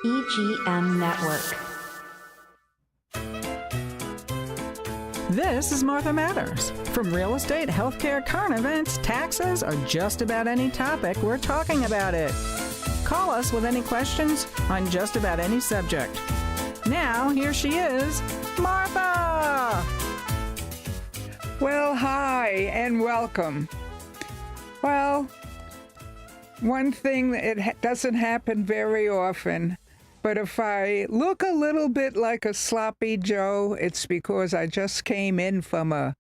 EGM Network. This is Martha Matters. From real estate, healthcare, current events, taxes, or just about any topic, we're talking about it. Call us with any questions on just about any subject. Now, here she is, Martha! Well, hi, and welcome. Well, one thing that doesn't happen very often, but if I look a little bit like a sloppy Joe, it's because I just came in from a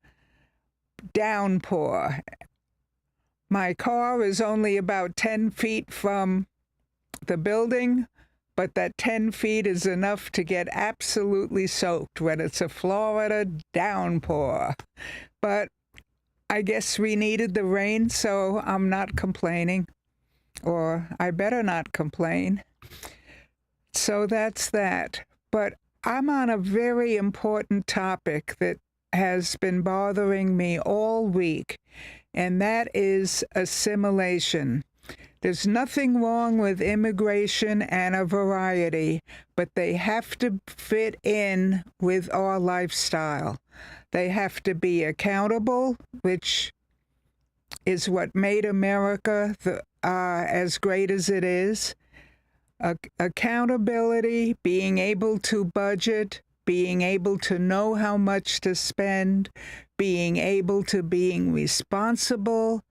downpour. My car is only about 10 feet from the building, but that 10 feet is enough to get absolutely soaked when it's a Florida downpour. But I guess we needed the rain, so I'm not complaining. Or I better not complain. So that's that. But I'm on a very important topic that has been bothering me all week, and that is assimilation. There's nothing wrong with immigration and a variety, but they have to fit in with our lifestyle. They have to be accountable, which is what made America as great as it is. Accountability, being able to budget, being able to know how much to spend, being able to being responsible,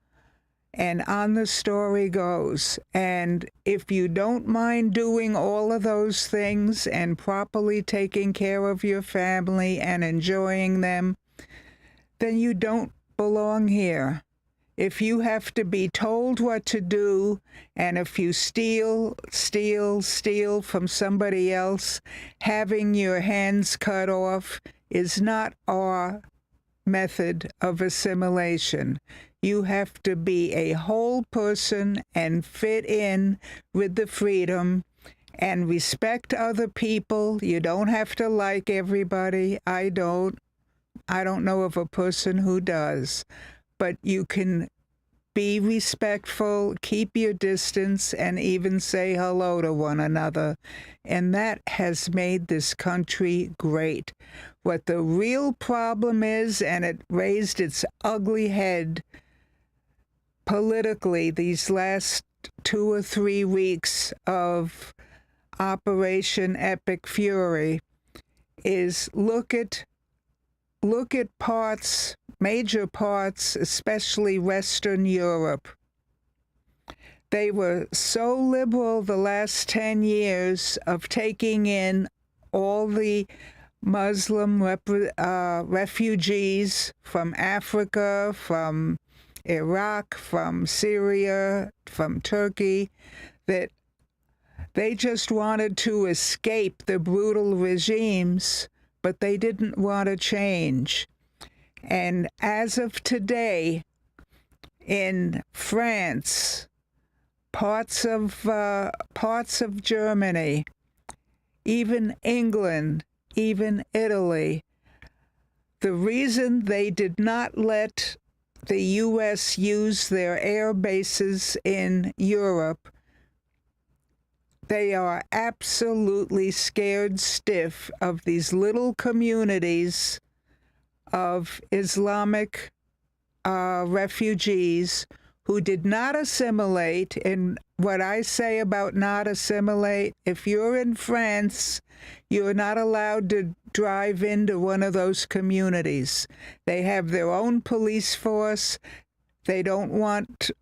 and on the story goes. And if you don't mind doing all of those things and properly taking care of your family and enjoying them, then you don't belong here. If you have to be told what to do, and if you steal from somebody else, having your hands cut off is not our method of assimilation. You have to be a whole person and fit in with the freedom and respect other people. You don't have to like everybody. I don't know of a person who does. But you can be respectful, keep your distance, and even say hello to one another. And that has made this country great. What the real problem is, and it raised its ugly head politically these last 2 or 3 weeks of Operation Epic Fury, is look at major parts, especially Western Europe. They were so liberal the last 10 years of taking in all the Muslim refugees from Africa, from Iraq, from Syria, from Turkey, that they just wanted to escape the brutal regimes, but they didn't want to change. And as of today, in France, parts of Germany, even England, even Italy, the reason they did not let the U.S. use their air bases in Europe, they are absolutely scared stiff of these little communities of Islamic refugees who did not assimilate. And what I say about not assimilate, if you're in France, you're not allowed to drive into one of those communities. They have their own police force. They don't want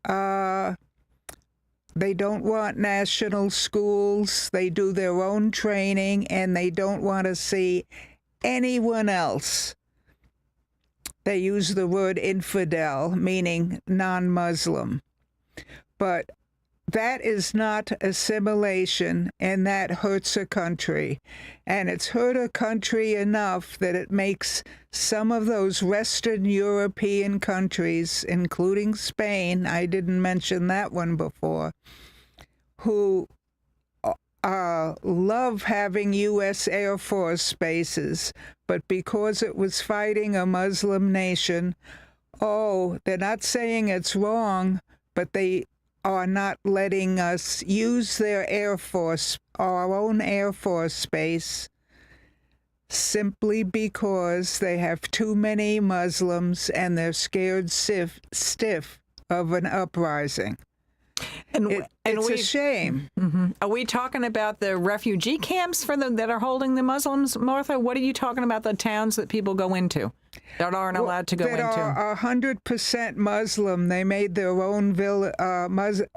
national schools. They do their own training, and they don't want to see anyone else. They use the word infidel, meaning non-Muslim. But that is not assimilation, and that hurts a country. And it's hurt a country enough that it makes some of those Western European countries, including Spain, I didn't mention that one before, who love having U.S. Air Force bases, but because it was fighting a Muslim nation, they're not saying it's wrong, but they are not letting us use their Air Force, our own Air Force space, simply because they have too many Muslims and they're scared stiff of an uprising. It's a shame. Mm-hmm. Are we talking about the refugee camps that are holding the Muslims, Martha? What are you talking about, the towns that people go into that aren't allowed to go into? That are 100% Muslim. They made their own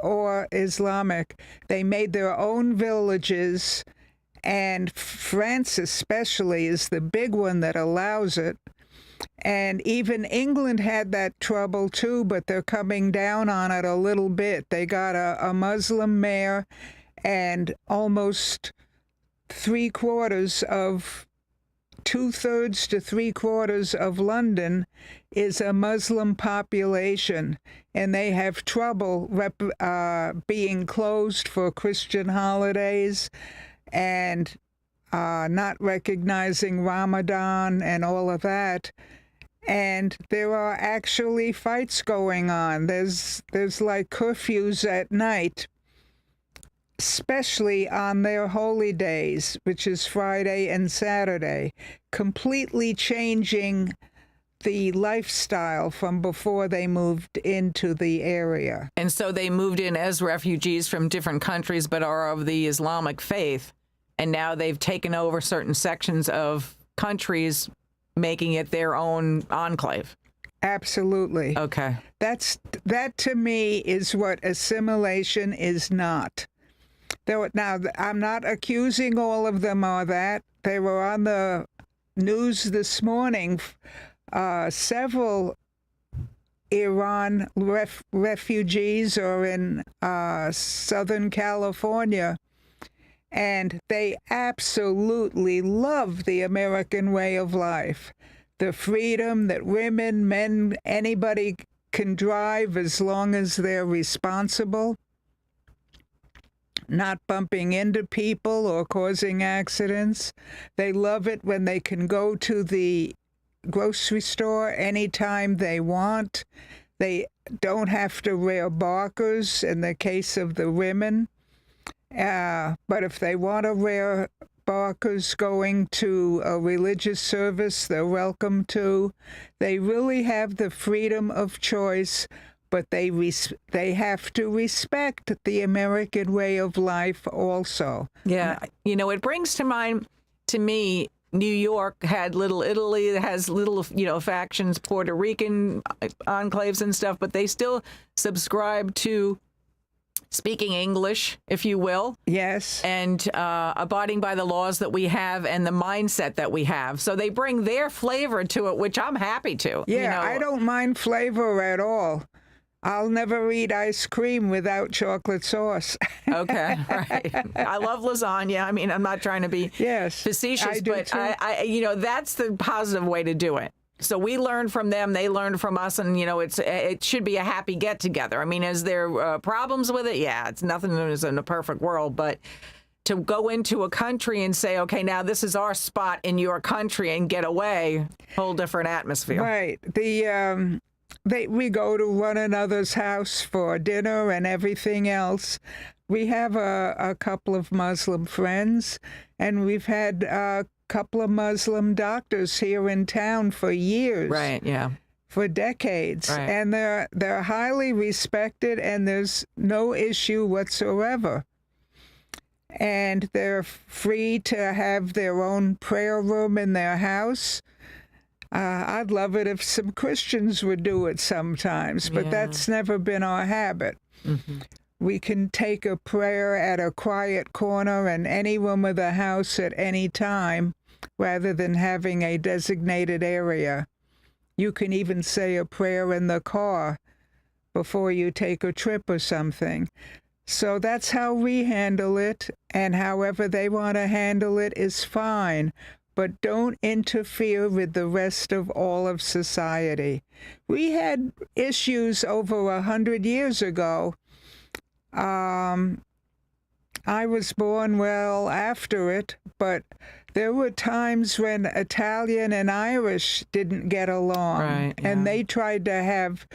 or Islamic. They made their own villages, and France especially is the big one that allows it. And even England had that trouble too, but they're coming down on it a little bit. They got a Muslim mayor, and almost 2/3 to 3/4 of London is a Muslim population, and they have trouble being closed for Christian holidays and not recognizing Ramadan and all of that. And there are actually fights going on. There's like curfews at night, especially on their holy days, which is Friday and Saturday, completely changing the lifestyle from before they moved into the area. And so they moved in as refugees from different countries but are of the Islamic faith, and now they've taken over certain sections of countries, making it their own enclave. Absolutely. Okay. That to me is what assimilation is not. Now, I'm not accusing all of them of that. They were on the news this morning. Several Iran refugees are in Southern California, and they absolutely love the American way of life. The freedom that women, men, anybody can drive as long as they're responsible, not bumping into people or causing accidents. They love it when they can go to the grocery store anytime they want. They don't have to wear barkers in the case of the women. But if they want to wear barkers going to a religious service, they're welcome to. They really have the freedom of choice, but they have to respect the American way of life also. Yeah. You know, it brings to mind, to me, New York had Little Italy, it has little, factions, Puerto Rican enclaves and stuff, but they still subscribe to speaking English, if you will. Yes. And abiding by the laws that we have and the mindset that we have. So they bring their flavor to it, which I'm happy to. Yeah, I don't mind flavor at all. I'll never eat ice cream without chocolate sauce. Okay, right. I love lasagna. I mean, I'm not trying to be facetious, I do but too. I that's the positive way to do it. So we learned from them, they learned from us, and it should be a happy get together. I mean, is there problems with it? Yeah, it's nothing is in a perfect world, but to go into a country and say, okay, now this is our spot in your country and get away, whole different atmosphere. Right. We go to one another's house for dinner and everything else. We have a couple of Muslim friends, and we've had a couple of Muslim doctors here in town for years. Right, yeah. For decades. Right. And they're highly respected, and there's no issue whatsoever. And they're free to have their own prayer room in their house. I'd love it if some Christians would do it sometimes, but that's never been our habit. Mm-hmm. We can take a prayer at a quiet corner in any room of the house at any time, rather than having a designated area. You can even say a prayer in the car before you take a trip or something. So that's how we handle it, and however they want to handle it is fine. But don't interfere with the rest of all of society. We had issues over 100 years ago. I was born well after it, but there were times when Italian and Irish didn't get along, right, yeah. and they tried to have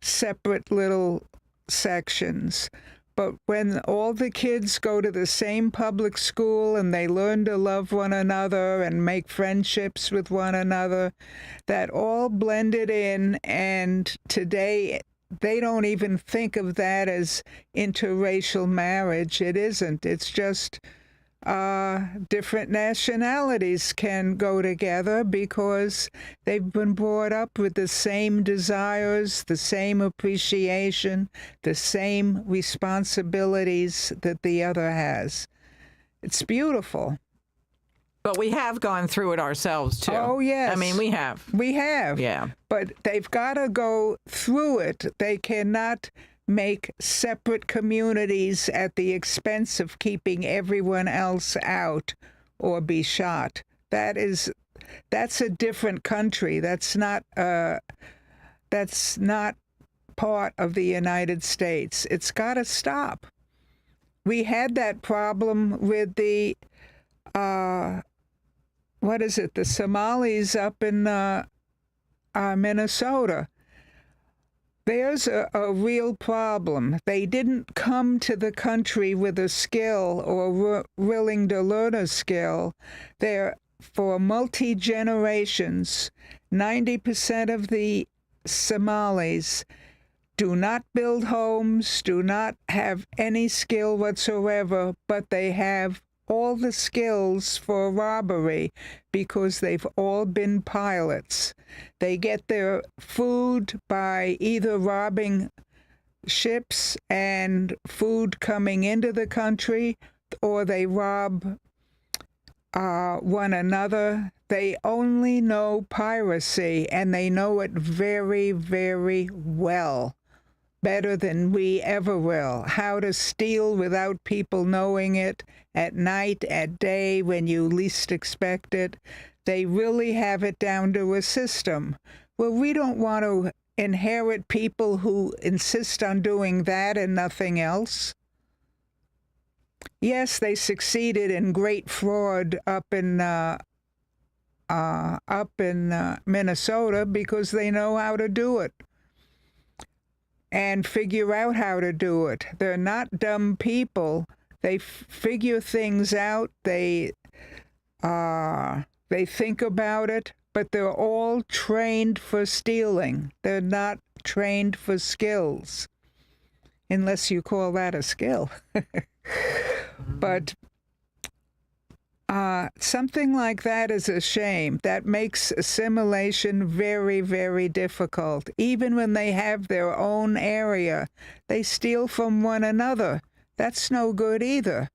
separate little sections. But when all the kids go to the same public school and they learn to love one another and make friendships with one another, that all blended in. And today, they don't even think of that as interracial marriage. It isn't. It's just different nationalities can go together because they've been brought up with the same desires, the same appreciation, the same responsibilities that the other has. It's beautiful. But we have gone through it ourselves, too. Oh, yes. I mean, we have. We have. Yeah. But they've got to go through it. They cannot make separate communities at the expense of keeping everyone else out or be shot. That's a different country. That's not part of the United States. It's got to stop. We had that problem with the the Somalis up in Minnesota. There's a real problem. They didn't come to the country with a skill or willing to learn a skill. They're, for multi-generations, 90% of the Somalis do not build homes, do not have any skill whatsoever, but they have all the skills for robbery because they've all been pilots. They get their food by either robbing ships and food coming into the country, or they rob one another. They only know piracy, and they know it very, very well. Better than we ever will. How to steal without people knowing it, at night, at day, when you least expect it. They really have it down to a system. Well, we don't want to inherit people who insist on doing that and nothing else. Yes, they succeeded in great fraud up in Minnesota because they know how to do it and figure out how to do it. They're not dumb people. They figure things out. They think about it, but they're all trained for stealing. They're not trained for skills, unless you call that a skill. But something like that is a shame. That makes assimilation very, very difficult. Even when they have their own area, they steal from one another. That's no good either.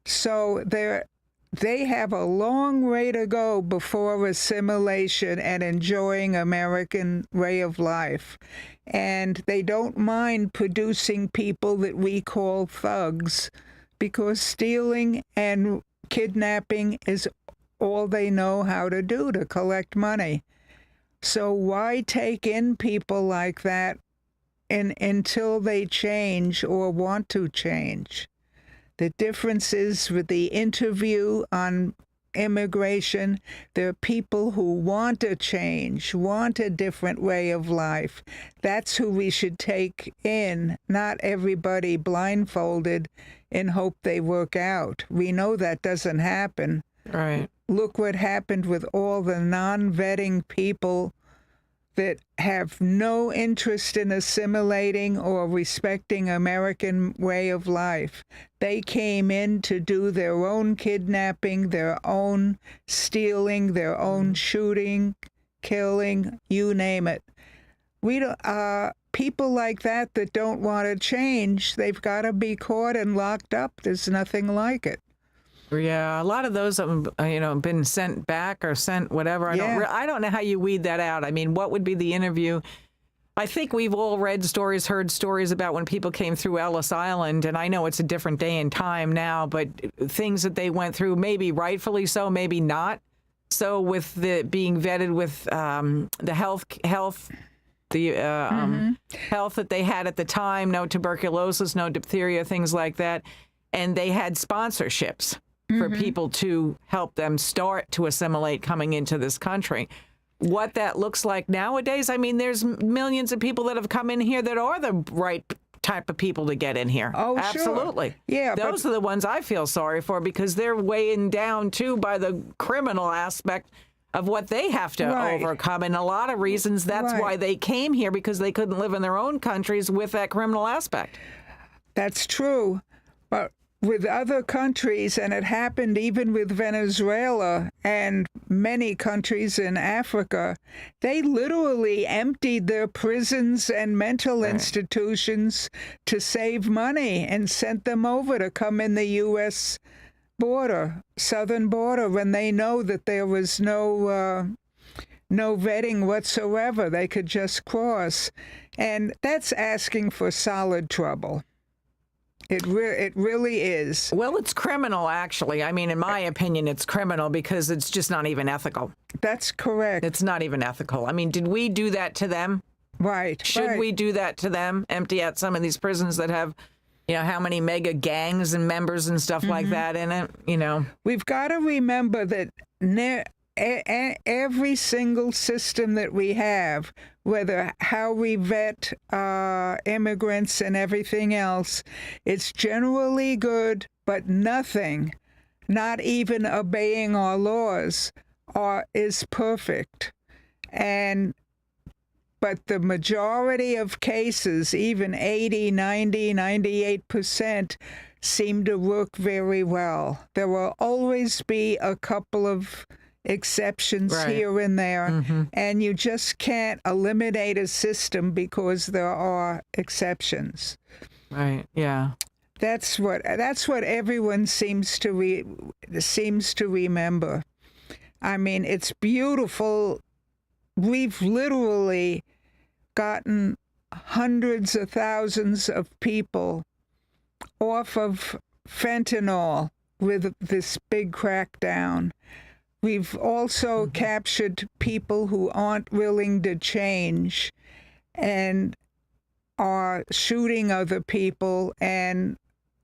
So they have a long way to go before assimilation and enjoying American way of life. And they don't mind producing people that we call thugs, because stealing and kidnapping is all they know how to do, to collect money. So why take in people like that until they change or want to change? The difference is with the interview on immigration, there are people who want a change, want a different way of life. That's who we should take in, not everybody blindfolded in hope they work out. We know that doesn't happen. Right. Look what happened with all the non-vetting people that have no interest in assimilating or respecting American way of life. They came in to do their own kidnapping, their own stealing, their own shooting, killing, you name it. We don't, people like that don't want to change, they've got to be caught and locked up. There's nothing like it. Yeah, a lot of those have, been sent back or sent whatever. I don't know how you weed that out. I mean, what would be the interview? I think we've all read stories, heard stories about when people came through Ellis Island, and I know it's a different day and time now, but things that they went through, maybe rightfully so, maybe not. So with the being vetted with the health that they had at the time, no tuberculosis, no diphtheria, things like that, and they had sponsorships for people to help them start to assimilate coming into this country. what that looks like nowadays. I mean, there's millions of people that have come in here that are the right type of people to get in here. Oh, absolutely. Sure. Yeah, those are the ones I feel sorry for because they're weighing down too by the criminal aspect of what they have to overcome. And a lot of reasons that's why they came here, because they couldn't live in their own countries with that criminal aspect. That's true. But with other countries, and it happened even with Venezuela and many countries in Africa, they literally emptied their prisons and mental institutions to save money and sent them over to come in the U.S. border, southern border, when they know that there was no vetting whatsoever. They could just cross. And that's asking for solid trouble. It really is. Well, it's criminal, actually. I mean, in my opinion, it's criminal because it's just not even ethical. That's correct. It's not even ethical. I mean, did we do that to them? Right. Should we do that to them? Empty out some of these prisons that have, how many mega gangs and members and stuff like that in it, We've got to remember that every single system that we have, whether how we vet immigrants and everything else, it's generally good, but nothing, not even obeying our laws, is perfect. But the majority of cases, even 80, 90, 98%, seem to work very well. There will always be a couple of exceptions here and there, and you just can't eliminate a system because there are exceptions. Right. Yeah. That's what everyone seems to remember. I mean, it's beautiful. We've literally gotten hundreds of thousands of people off of fentanyl with this big crackdown. We've also captured people who aren't willing to change and are shooting other people and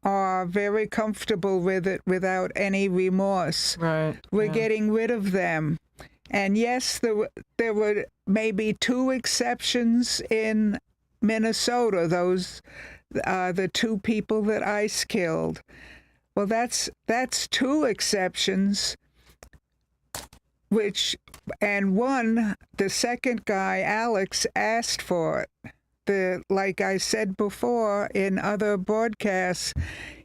are very comfortable with it without any remorse. Right. We're getting rid of them. And yes, there were maybe 2 exceptions in Minnesota, the 2 people that ICE killed. Well, that's 2 exceptions. The second guy, Alex, asked for it. Like I said before in other broadcasts,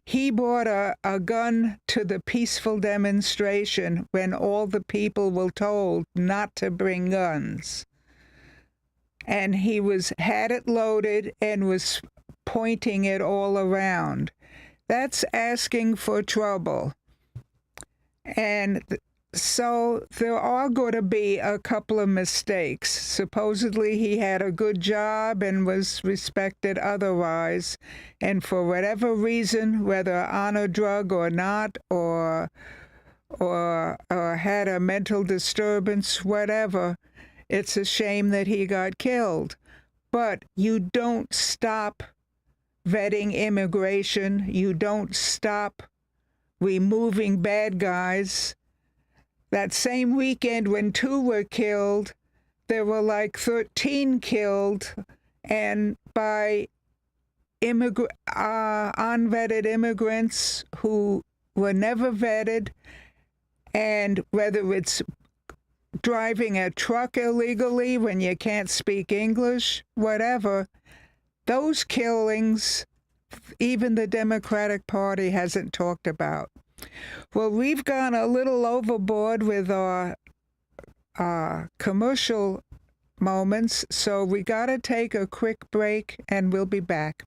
he brought a gun to the peaceful demonstration when all the people were told not to bring guns. And he had it loaded and was pointing it all around. That's asking for trouble. And so there are going to be a couple of mistakes. Supposedly he had a good job and was respected otherwise. And for whatever reason, whether on a drug or not, or had a mental disturbance, whatever, it's a shame that he got killed. But you don't stop vetting immigration. You don't stop removing bad guys. That same weekend when 2 were killed, there were like 13 killed, and by unvetted immigrants who were never vetted, and whether it's driving a truck illegally when you can't speak English, whatever, those killings, even the Democratic Party hasn't talked about. Well, we've gone a little overboard with our commercial moments, so we got to take a quick break, and we'll be back.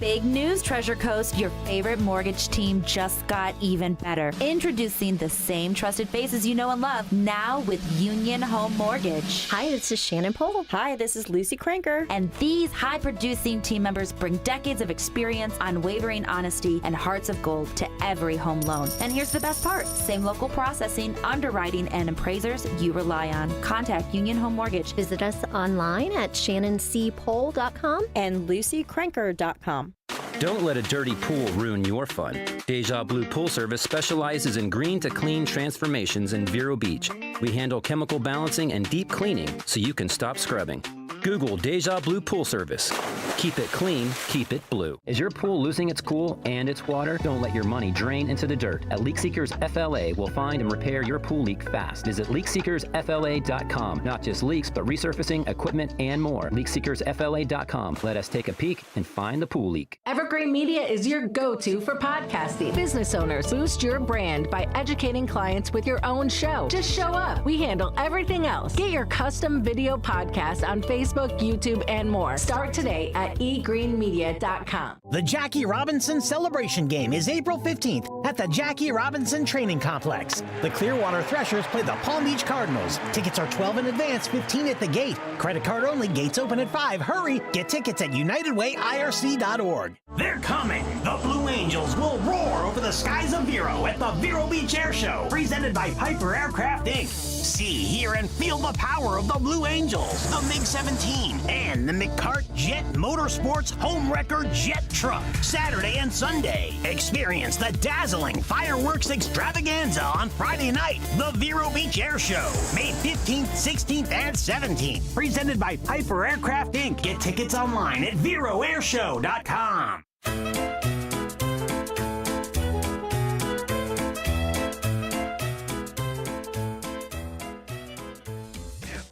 Big news, Treasure Coast. Your favorite mortgage team just got even better. Introducing the same trusted faces you know and love, now with Union Home Mortgage. Hi, this is Shannon Pohl. Hi, this is Lucy Cranker. And these high-producing team members bring decades of experience, unwavering honesty, and hearts of gold to every home loan. And here's the best part. Same local processing, underwriting, and appraisers you rely on. Contact Union Home Mortgage. Visit us online at shannoncpohl.com and lucycranker.com. Don't let a dirty pool ruin your fun. Deja Blue Pool Service specializes in green to clean transformations in Vero Beach. We handle chemical balancing and deep cleaning so you can stop scrubbing. Google Deja Blue Pool Service. Keep it clean, keep it blue. Is your pool losing its cool and its water? Don't let your money drain into the dirt. At Leak Seekers FLA, we'll find and repair your pool leak fast. Visit leakseekersfla.com. Not just leaks, but resurfacing, equipment, and more. Leakseekersfla.com. Let us take a peek and find the pool leak. Evergreen Media is your go-to for podcasting. Business owners, boost your brand by educating clients with your own show. Just show up. We handle everything else. Get your custom video podcast on Facebook, YouTube, and more. Start today at egreenmedia.com. The Jackie Robinson Celebration Game is April 15th at the Jackie Robinson Training Complex. The Clearwater Threshers play the Palm Beach Cardinals. Tickets are $12 in advance, $15 at the gate. Credit card only, gates open at 5. Hurry! Get tickets at UnitedWayIRC.org. They're coming! The Blue Angels will roar over the skies of Vero at the Vero Beach Air Show, presented by Piper Aircraft, Inc. See, hear, and feel the power of the Blue Angels, the MiG-17, and the McCart Jet Motorsports Home Wrecker Jet Truck. Saturday and Sunday. Experience the dazzling fireworks extravaganza on Friday night, the Vero Beach Air Show, May 15th, 16th, and 17th. Presented by Piper Aircraft, Inc. Get tickets online at VeroAirShow.com.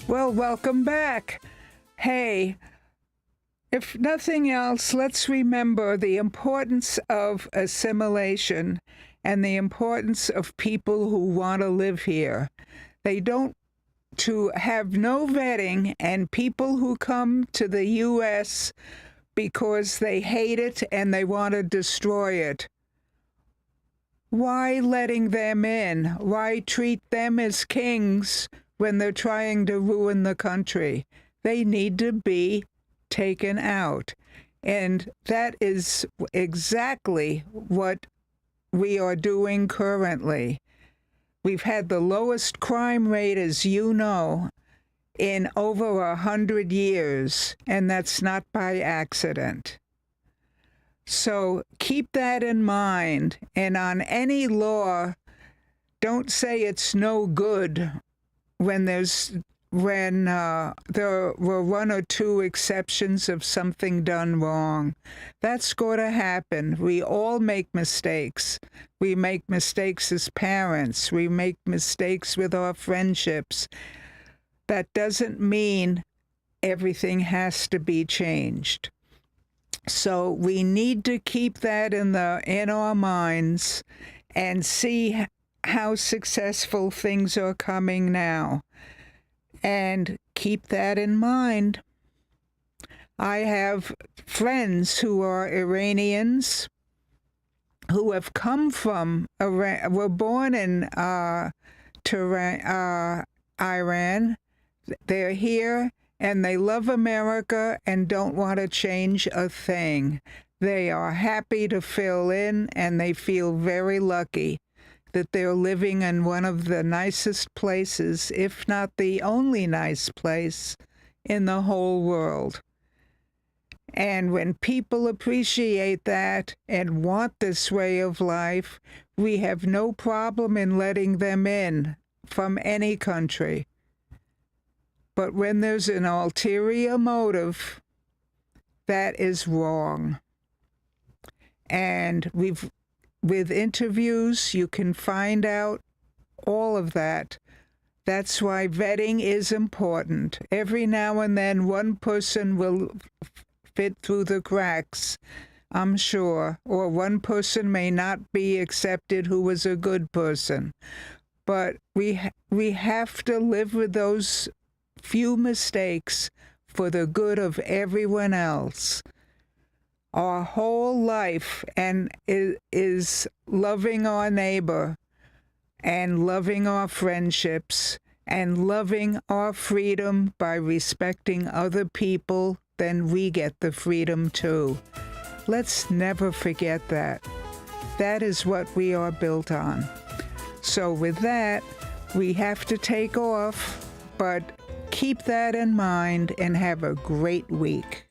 Well, welcome back. Hey, if nothing else, let's remember the importance of assimilation and the importance of people who want to live here. To have no vetting and people who come to the U.S. because they hate it and they want to destroy it. Why letting them in? Why treat them as kings when they're trying to ruin the country? They need to be taken out. And that is exactly what we are doing currently. We've had the lowest crime rate, as you know, in over 100 years, and that's not by accident. So keep that in mind, and on any law, don't say it's no good when there were one or two exceptions of something done wrong. That's going to happen. We all make mistakes. We make mistakes as parents. We make mistakes with our friendships. That doesn't mean everything has to be changed. So we need to keep that in our minds and see how successful things are coming now. And keep that in mind. I have friends who are Iranians who have come from Iran, were born in Iran. They're here and they love America and don't want to change a thing. They are happy to fill in and they feel very lucky that they're living in one of the nicest places, if not the only nice place in the whole world. And when people appreciate that and want this way of life, we have no problem in letting them in from any country. But when there's an ulterior motive, that is wrong. And with interviews, you can find out all of that. That's why vetting is important. Every now and then, one person will fit through the cracks, I'm sure, or one person may not be accepted who was a good person. But we have to live with those few mistakes for the good of everyone else. Our whole life is loving our neighbor and loving our friendships and loving our freedom by respecting other people, then we get the freedom too. Let's never forget that. That is what we are built on. So with that, we have to take off, but keep that in mind and have a great week.